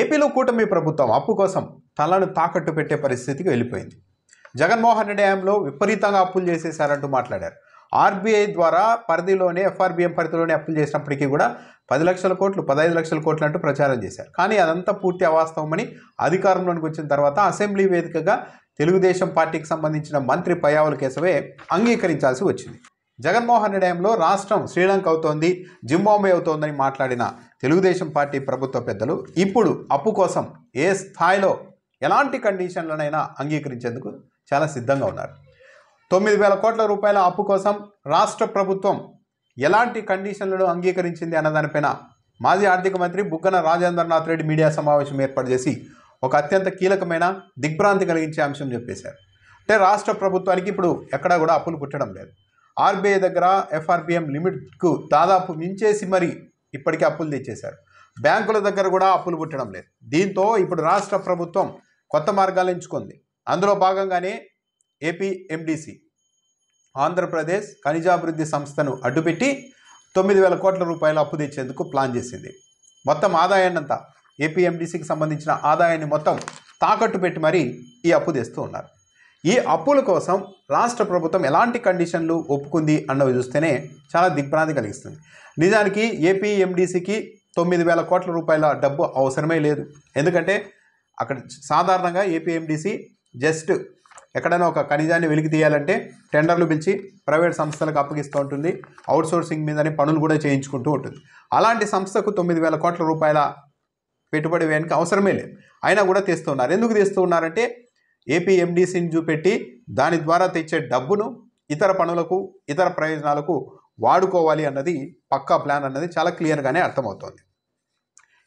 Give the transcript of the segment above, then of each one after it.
ఏపీలో కూటమి ప్రభుత్వం అప్పు కోసం తలను తాకట్టు పెట్టే పరిస్థితికి వెళ్ళిపోయింది. జగన్మోహన్ రెడ్డి హయాంలో విపరీతంగా అప్పులు చేసేశారంటూ మాట్లాడారు. ఆర్బీఐ ద్వారా పరిధిలోనే ఎఫ్ఆర్బిఎం పరిధిలోనే అప్పులు చేసినప్పటికీ కూడా 10 లక్షల కోట్లు 15 లక్షల కోట్లు అంటూ ప్రచారం చేశారు. కానీ అదంతా పూర్తి అవాస్తవమని అధికారంలోకి వచ్చిన తర్వాత అసెంబ్లీ వేదికగా తెలుగుదేశం పార్టీకి సంబంధించిన మంత్రి పయ్యావుల కేశవే అంగీకరించాల్సి వచ్చింది. జగన్మోహన్ రెడ్డి హయాంలో రాష్ట్రం శ్రీలంక అవుతోంది, జింబాబ్వే అవుతోందని మాట్లాడిన తెలుగుదేశం పార్టీ ప్రభుత్వ పెద్దలు ఇప్పుడు అప్పు కోసం ఏ స్థాయిలో ఎలాంటి కండిషన్లనైనా అంగీకరించేందుకు చాలా సిద్ధంగా ఉన్నారు. 9,000 కోట్ల రూపాయల అప్పు కోసం రాష్ట్ర ప్రభుత్వం ఎలాంటి కండిషన్లను అంగీకరించింది అన్నదానిపైన మాజీ ఆర్థిక మంత్రి బుగ్గన రాజేంద్రనాథ్ రెడ్డి మీడియా సమావేశం ఏర్పాటు చేసి ఒక అత్యంత కీలకమైన దిగ్భ్రాంతి కలిగించే అంశం చెప్పేశారు. అంటే రాష్ట్ర ప్రభుత్వానికి ఇప్పుడు ఎక్కడా కూడా అప్పులు పుట్టడం లేదు. ఆర్బీఐ దగ్గర ఎఫ్ఆర్బిఎం లిమిట్కు దాదాపు మించేసి మరి ఇప్పటికే అప్పులు తెచ్చేశారు. బ్యాంకుల దగ్గర కూడా అప్పులు పుట్టడం లేదు. దీంతో ఇప్పుడు రాష్ట్ర ప్రభుత్వం కొత్త మార్గాలు ఎంచుకుంది. అందులో భాగంగానే ఏపీ ఎండిసి ఆంధ్రప్రదేశ్ ఖనిజాభివృద్ధి సంస్థను అడ్డుపెట్టి 9,000 కోట్ల రూపాయల అప్పు తెచ్చేందుకు ప్లాన్ చేసింది. మొత్తం ఆదాయాన్నంతా ఏపీ ఎండిసికి సంబంధించిన ఆదాయాన్ని మొత్తం తాకట్టు పెట్టి మరీ ఈ అప్పు తెస్తూ ఉన్నారు. ఈ అప్పుల కోసం రాష్ట్ర ప్రభుత్వం ఎలాంటి కండిషన్లు ఒప్పుకుంది అన్నవి చూస్తేనే చాలా దిగ్భ్రాంతి కలిగిస్తుంది. నిజానికి ఏపీ ఎండిసికి 9,000 కోట్ల రూపాయల డబ్బు అవసరమే లేదు. ఎందుకంటే అక్కడ సాధారణంగా ఏపీ ఎండిసి జస్ట్ ఎక్కడైనా ఒక ఖనిజాన్ని వెలికి తీయాలంటే టెండర్లు పిలిచి ప్రైవేట్ సంస్థలకు అప్పగిస్తూ ఉంటుంది. అవుట్సోర్సింగ్ మీదనే పనులు కూడా చేయించుకుంటూ ఉంటుంది. అలాంటి సంస్థకు 9,000 కోట్ల రూపాయల పెట్టుబడి వేయడానికి అవసరమే లేదు. అయినా కూడా తెస్తున్నారు. ఎందుకు తెస్తూ ఉన్నారంటే ఏపీ ఎండిసిని చూపెట్టి దాని ద్వారా తెచ్చే డబ్బును ఇతర పనులకు ఇతర ప్రయోజనాలకు వాడుకోవాలి అన్నది పక్కా ప్లాన్ అన్నది చాలా క్లియర్గానే అర్థమవుతోంది.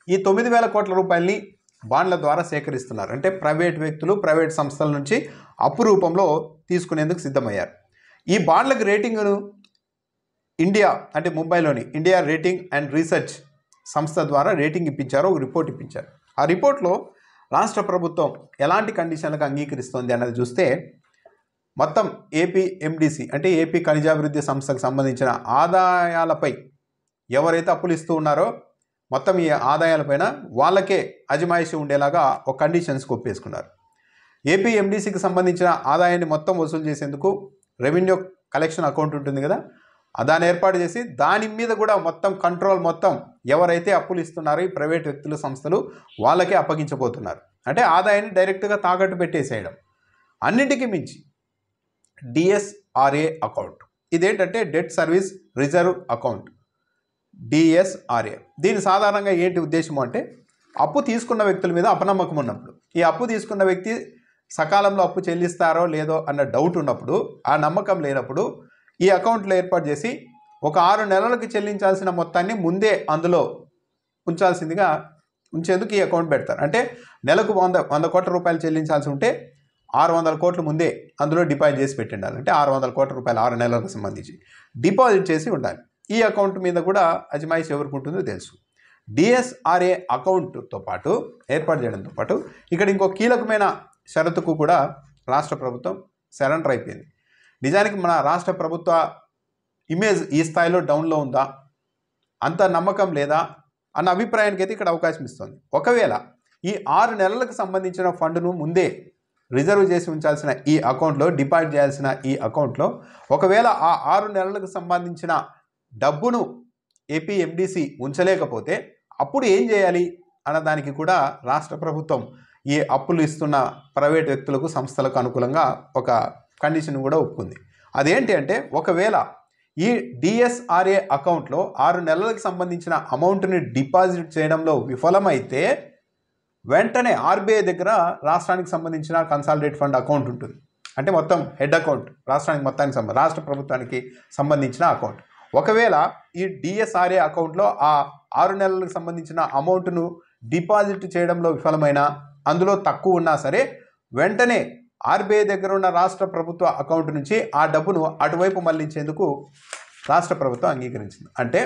ఈ 9,000 కోట్ల రూపాయలని బాండ్ల ద్వారా సేకరిస్తున్నారు. అంటే ప్రైవేట్ వ్యక్తులు ప్రైవేట్ సంస్థల నుంచి అప్పు రూపంలో తీసుకునేందుకు సిద్ధమయ్యారు. ఈ బాండ్లకు రేటింగ్ను ఇండియా అంటే ముంబైలోని ఇండియా రేటింగ్ అండ్ రీసెర్చ్ సంస్థ ద్వారా రేటింగ్ ఇప్పించారు, ఒక రిపోర్ట్ ఇప్పించారు. ఆ రిపోర్ట్లో రాష్ట్ర ప్రభుత్వం ఎలాంటి కండిషన్లకు అంగీకరిస్తోంది అన్నది చూస్తే మొత్తం ఏపీ ఎండిసి అంటే ఏపీ ఖనిజాభివృద్ధి సంస్థకు సంబంధించిన ఆదాయాలపై ఎవరైతే అప్పులు ఇస్తూ ఉన్నారో మొత్తం ఈ ఆదాయాలపైన వాళ్ళకే అజమాయిషి ఉండేలాగా ఒక కండిషన్స్కి ఒప్పేసుకున్నారు. ఏపీ ఎండిసికి సంబంధించిన ఆదాయాన్ని మొత్తం వసూలు చేసేందుకు రెవెన్యూ కలెక్షన్ అకౌంట్ ఉంటుంది కదా, దాన్ని ఏర్పాటు చేసి దాని మీద కూడా మొత్తం కంట్రోల్ మొత్తం ఎవరైతే అప్పులు ఇస్తున్నారో ఈ ప్రైవేట్ వ్యక్తుల సంస్థలు వాళ్ళకే అప్పగించబోతున్నారు. అంటే ఆదాయాన్ని డైరెక్ట్గా తాకట్టు పెట్టేసేయడం. అన్నింటికీ మించి డిఎస్ఆర్ఏ అకౌంట్, ఇదేంటంటే డెట్ సర్వీస్ రిజర్వ్ అకౌంట్, డిఎస్ఆర్ఏ. దీని సాధారణంగా ఏంటి ఉద్దేశం అంటే అప్పు తీసుకున్న వ్యక్తుల మీద అపనమ్మకం ఉన్నప్పుడు, ఈ అప్పు తీసుకున్న వ్యక్తి సకాలంలో అప్పు చెల్లిస్తారో లేదో అన్న డౌట్ ఉన్నప్పుడు, ఆ నమ్మకం లేనప్పుడు ఈ అకౌంట్లో ఏర్పాటు చేసి ఒక 6 నెలలకు చెల్లించాల్సిన మొత్తాన్ని ముందే అందులో ఉంచేందుకు ఈ అకౌంట్ పెడతారు. అంటే నెలకు 100 కోట్ల రూపాయలు చెల్లించాల్సి ఉంటే 600 కోట్లు ముందే అందులో డిపాజిట్ చేసి పెట్టిండాలి. అంటే 600 కోట్ల రూపాయలు 6 నెలలకు సంబంధించి డిపాజిట్ చేసి ఉండాలి. ఈ అకౌంట్ మీద కూడా అజమాయిషి ఎవరికి ఉంటుందో తెలుసు. డిఎస్ఆర్ఏ అకౌంట్తో పాటు ఏర్పాటు చేయడంతో పాటు ఇక్కడ ఇంకో కీలకమైన షరతుకు కూడా రాష్ట్ర ప్రభుత్వం సరెండర్ అయిపోయింది. నిజానికి మన రాష్ట్ర ప్రభుత్వ ఇమేజ్ ఈ స్థాయిలో డౌన్లో ఉందా, అంత నమ్మకం లేదా అన్న అభిప్రాయానికి అయితే ఇక్కడ అవకాశం ఇస్తుంది. ఒకవేళ ఈ 6 నెలలకు సంబంధించిన ఫండ్ను ముందే రిజర్వ్ చేసి ఉంచాల్సిన ఈ అకౌంట్లో, డిపాజిట్ చేయాల్సిన ఈ అకౌంట్లో ఒకవేళ ఆ 6 నెలలకు సంబంధించిన డబ్బును ఏపీ ఎండిసి ఉంచలేకపోతే అప్పుడు ఏం చేయాలి అన్నదానికి కూడా రాష్ట్ర ప్రభుత్వం ఈ అప్పులు ఇస్తున్న ప్రైవేట్ వ్యక్తులకు సంస్థలకు అనుకూలంగా ఒక కండిషన్ కూడా ఒప్పుకుంది. అదేంటి అంటే ఒకవేళ ఈ డిఎస్ఆర్ఏ అకౌంట్లో 6 నెలలకు సంబంధించిన అమౌంట్ని డిపాజిట్ చేయడంలో విఫలమైతే వెంటనే ఆర్బీఐ దగ్గర రాష్ట్రానికి సంబంధించిన కన్సాలిడేట్ ఫండ్ అకౌంట్ ఉంటుంది. అంటే మొత్తం హెడ్ అకౌంట్ రాష్ట్రానికి రాష్ట్ర ప్రభుత్వానికి సంబంధించిన అకౌంట్. ఒకవేళ ఈ డిఎస్ఆర్ఏ అకౌంట్లో ఆ 6 నెలలకు సంబంధించిన అమౌంట్ను డిపాజిట్ చేయడంలో విఫలమైన, అందులో తక్కువ ఉన్నా సరే వెంటనే ఆర్బీఐ దగ్గర ఉన్న రాష్ట్ర ప్రభుత్వ అకౌంట్ నుంచి ఆ డబ్బును అటువైపు మళ్లించేందుకు రాష్ట్ర ప్రభుత్వం అంగీకరించింది. అంటే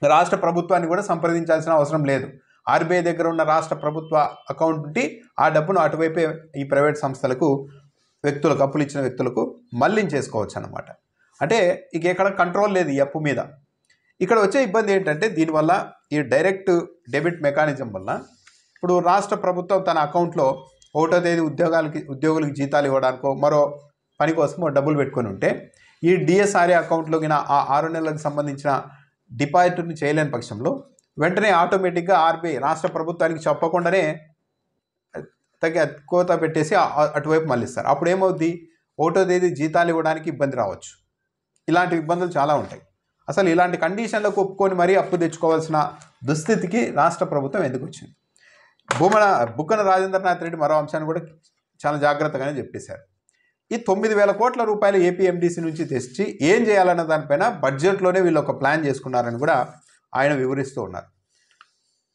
రాష్ట్ర ప్రభుత్వాన్ని కూడా సంప్రదించాల్సిన అవసరం లేదు. ఆర్బీఐ దగ్గర ఉన్న రాష్ట్ర ప్రభుత్వ అకౌంట్ నుండి ఆ డబ్బును అటువైపే ఈ ప్రైవేట్ సంస్థలకు వ్యక్తులకు అప్పులు ఇచ్చిన వ్యక్తులకు మళ్లించేసుకోవచ్చు అన్నమాట. అంటే ఇక ఎక్కడ కంట్రోల్ లేదు ఈ అప్పు మీద. ఇక్కడ వచ్చే ఇబ్బంది ఏంటంటే దీనివల్ల ఈ డైరెక్ట్ డెబిట్ మెకానిజం వల్ల ఇప్పుడు రాష్ట్ర ప్రభుత్వం తన అకౌంట్లో 1వ తేదీ ఉద్యోగులకి జీతాలు ఇవ్వడానికో మరో పని కోసమో డబ్బులు పెట్టుకొని ఉంటే ఈ డిఎస్ఆర్ఏ అకౌంట్లోకి ఆ 6 నెలలకు సంబంధించిన డిపాజిట్ని చేయలేని పక్షంలో వెంటనే ఆటోమేటిక్గా ఆర్బీఐ రాష్ట్ర ప్రభుత్వానికి చెప్పకుండానే కోత పెట్టేసి అటువైపు మళ్ళిస్తారు. అప్పుడు ఏమవుద్ది, 1వ తేదీ జీతాలు ఇవ్వడానికి ఇబ్బంది రావచ్చు. ఇలాంటి ఇబ్బందులు చాలా ఉంటాయి. అసలు ఇలాంటి కండిషన్లకు ఒప్పుకొని మరీ అప్పు తెచ్చుకోవాల్సిన దుస్థితికి రాష్ట్ర ప్రభుత్వం ఎందుకు వచ్చింది? బుగ్గన రాజేంద్రనాథ్ రెడ్డి మరో అంశాన్ని కూడా చాలా జాగ్రత్తగానే చెప్పేశారు. ఈ 9,000 కోట్ల రూపాయలు ఏపీఎండీసీ నుంచి తెచ్చి ఏం చేయాలన్న దానిపైన బడ్జెట్లోనే వీళ్ళు ఒక ప్లాన్ చేసుకున్నారని కూడా ఆయన వివరిస్తూ ఉన్నారు.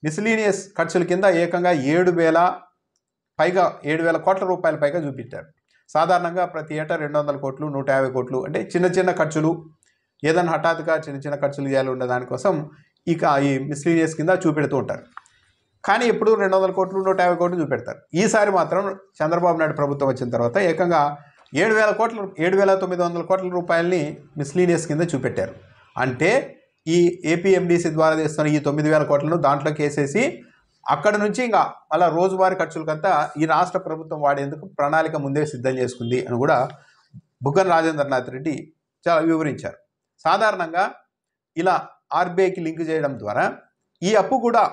మిస్లీనియస్ ఖర్చుల కింద ఏకంగా 7,000 కోట్ల రూపాయల పైగా చూపించారు. సాధారణంగా ప్రతి ఏటా 200 కోట్లు 150 కోట్లు అంటే చిన్న చిన్న ఖర్చులు, ఏదైనా హఠాత్తుగా చిన్న చిన్న ఖర్చులు చేయాలి ఉండే దానికోసం ఇక ఈ మిస్లీనియస్ కింద చూపెడుతూ ఉంటారు. కానీ ఇప్పుడు 200 కోట్లు 150 కోట్లు చూపెడతారు. ఈసారి మాత్రం చంద్రబాబు నాయుడు ప్రభుత్వం వచ్చిన తర్వాత ఏకంగా 7,900 కోట్ల రూపాయలని మిస్లీనియస్ కింద చూపెట్టారు. అంటే ఈ ఏపీఎండీసీ ద్వారా చేస్తున్న ఈ 9,000 కోట్లను దాంట్లోకి వేసేసి అక్కడ నుంచి ఇంకా అలా రోజువారీ ఖర్చులకంతా ఈ రాష్ట్ర ప్రభుత్వం వాడేందుకు ప్రణాళిక ముందే సిద్ధం చేసుకుంది అని కూడా బుగ్గన రాజేంద్రనాథ్ రెడ్డి చాలా వివరించారు. సాధారణంగా ఇలా ఆర్బీఐకి లింక్ చేయడం ద్వారా ఈ అప్పు కూడా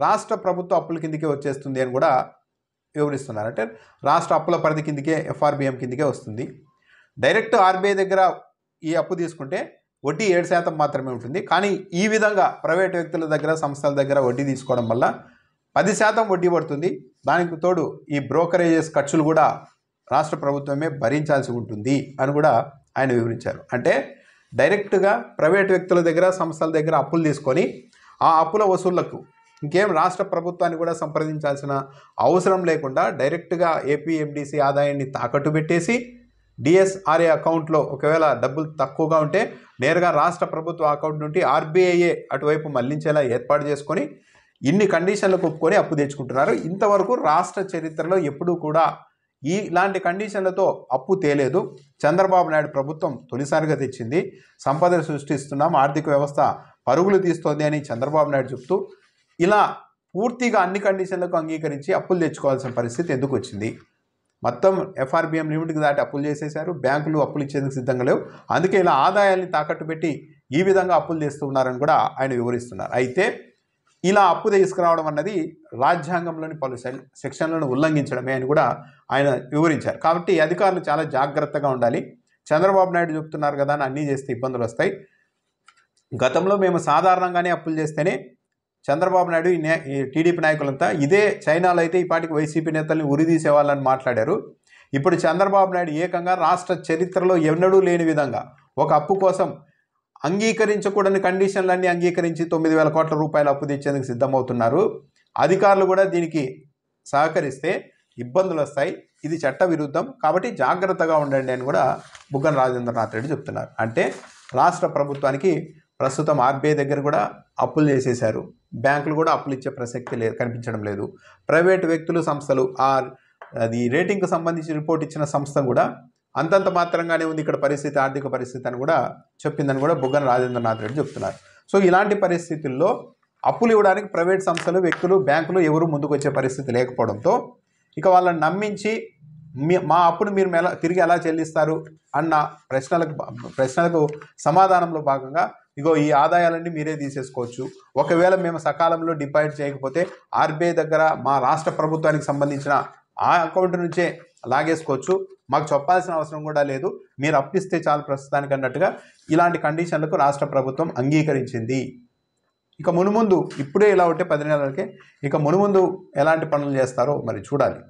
రాష్ట్ర ప్రభుత్వ అప్పుల కిందకే వచ్చేస్తుంది అని కూడా వివరిస్తున్నారు. అంటే రాష్ట్ర అప్పుల పరిధి కిందకే ఎఫ్ఆర్బిఎం కిందకే వస్తుంది. డైరెక్ట్ ఆర్బీఐ దగ్గర ఈ అప్పు తీసుకుంటే వడ్డీ 7% మాత్రమే ఉంటుంది. కానీ ఈ విధంగా ప్రైవేట్ వ్యక్తుల దగ్గర సంస్థల దగ్గర వడ్డీ తీసుకోవడం వల్ల 10% వడ్డీ పడుతుంది. దానికి తోడు ఈ బ్రోకరేజెస్ ఖర్చులు కూడా రాష్ట్ర ప్రభుత్వమే భరించాల్సి ఉంటుంది అని కూడా ఆయన వివరించారు. అంటే డైరెక్ట్గా ప్రైవేట్ వ్యక్తుల దగ్గర సంస్థల దగ్గర అప్పులు తీసుకొని ఆ అప్పుల వసూళ్లకు ఇంకేం రాష్ట్ర ప్రభుత్వాన్ని కూడా సంప్రదించాల్సిన అవసరం లేకుండా డైరెక్ట్గా ఏపీఎండీసీ ఆదాయాన్ని తాకట్టు పెట్టేసి డిఎస్ఆర్ఏ అకౌంట్లో ఒకవేళ డబ్బులు తక్కువగా ఉంటే నేరుగా రాష్ట్ర ప్రభుత్వ అకౌంట్ నుండి ఆర్బీఐఏ అటువైపు మళ్లించేలా ఏర్పాటు చేసుకొని ఇన్ని కండిషన్లకు ఒప్పుకొని అప్పు తెచ్చుకుంటున్నారు. ఇంతవరకు రాష్ట్ర చరిత్రలో ఎప్పుడూ కూడా ఇలాంటి కండిషన్లతో అప్పు తేలేదు. చంద్రబాబు నాయుడు ప్రభుత్వం తొలిసారిగా తెచ్చింది. సంపద సృష్టిస్తున్నాం, ఆర్థిక వ్యవస్థ పరుగులు తీస్తోంది అని చంద్రబాబు నాయుడు చెప్తూ ఇలా పూర్తిగా అన్ని కండిషన్లకు అంగీకరించి అప్పులు తెచ్చుకోవాల్సిన పరిస్థితి ఎందుకు వచ్చింది? మొత్తం ఎఫ్ఆర్బిఎం లిమిట్కి దాటి అప్పులు చేసేశారు. బ్యాంకులు అప్పులు ఇచ్చేందుకు సిద్ధంగా లేవు. అందుకే ఇలా ఆదాయాల్ని తాకట్టు పెట్టి ఈ విధంగా అప్పులు చేస్తున్నారని కూడా ఆయన వివరిస్తున్నారు. అయితే ఇలా అప్పు తీసుకురావడం అన్నది రాజ్యాంగంలోని పలు సెక్షన్లను ఉల్లంఘించడమే అని కూడా ఆయన వివరించారు. కాబట్టి అధికారులు చాలా జాగ్రత్తగా ఉండాలి. చంద్రబాబు నాయుడు చెప్తున్నారు కదా అని అన్నీ చేస్తే ఇబ్బందులు వస్తాయి. గతంలో మేము సాధారణంగానే అప్పులు చేస్తేనే చంద్రబాబు నాయుడు ఈ టీడీపీ నాయకులంతా ఇదే చైనాలో అయితే ఈ పాటికి వైసీపీ నేతల్ని ఉరిదీసేవాళ్ళని మాట్లాడారు. ఇప్పుడు చంద్రబాబు నాయుడు ఏకంగా రాష్ట్ర చరిత్రలో ఎన్నడూ లేని విధంగా ఒక అప్పు కోసం అంగీకరించకూడని కండిషన్లన్నీ అంగీకరించి 9,000 కోట్ల రూపాయలు అప్పు తెచ్చేందుకు సిద్ధమవుతున్నారు. అధికారులు కూడా దీనికి సహకరిస్తే ఇబ్బందులు వస్తాయి. ఇది చట్ట విరుద్ధం. కాబట్టి జాగ్రత్తగా ఉండండి అని కూడా బుగ్గన రాజేంద్రనాథ్ రెడ్డి చెప్తున్నారు. అంటే రాష్ట్ర ప్రభుత్వానికి ప్రస్తుతం ఆర్బీఐ దగ్గర కూడా అప్పులు చేసేశారు. బ్యాంకులు కూడా అప్పులు ఇచ్చే ప్రసక్తి కనిపించడం లేదు. ప్రైవేటు వ్యక్తులు సంస్థలు అది రేటింగ్కి సంబంధించి రిపోర్ట్ ఇచ్చిన సంస్థ కూడా అంతంత మాత్రంగానే ఉంది ఇక్కడ పరిస్థితి, ఆర్థిక పరిస్థితి అని కూడా చెప్పిందని కూడా బుగ్గన రాజేంద్రనాథ్ రెడ్డి చెప్తున్నారు. సో ఇలాంటి పరిస్థితుల్లో అప్పులు ఇవ్వడానికి ప్రైవేట్ సంస్థలు, వ్యక్తులు, బ్యాంకులు ఎవరు ముందుకు వచ్చే పరిస్థితి లేకపోవడంతో ఇక వాళ్ళని నమ్మించి మా అప్పును మీరు తిరిగి ఎలా చెల్లిస్తారు అన్న ప్రశ్నలకు సమాధానంలో భాగంగా ఇగో ఈ ఆదాయాలన్నీ మీరే తీసేసుకోవచ్చు. ఒకవేళ మేము సకాలంలో డిపాజిట్ చేయకపోతే ఆర్బీఐ దగ్గర మా రాష్ట్ర ప్రభుత్వానికి సంబంధించిన ఆ అకౌంట్ నుంచే లాగేసుకోవచ్చు. మాకు చెప్పాల్సిన అవసరం కూడా లేదు. మీరు అప్పిస్తే చాలు ప్రస్తుతానికి అన్నట్టుగా ఇలాంటి కండిషన్లకు రాష్ట్ర ప్రభుత్వం అంగీకరించింది. ఇక మునుముందు ఇప్పుడే ఇలా ఉంటే 10 నెలలకే ఇక మునుముందు ఎలాంటి పనులు చేస్తారో మరి చూడాలి.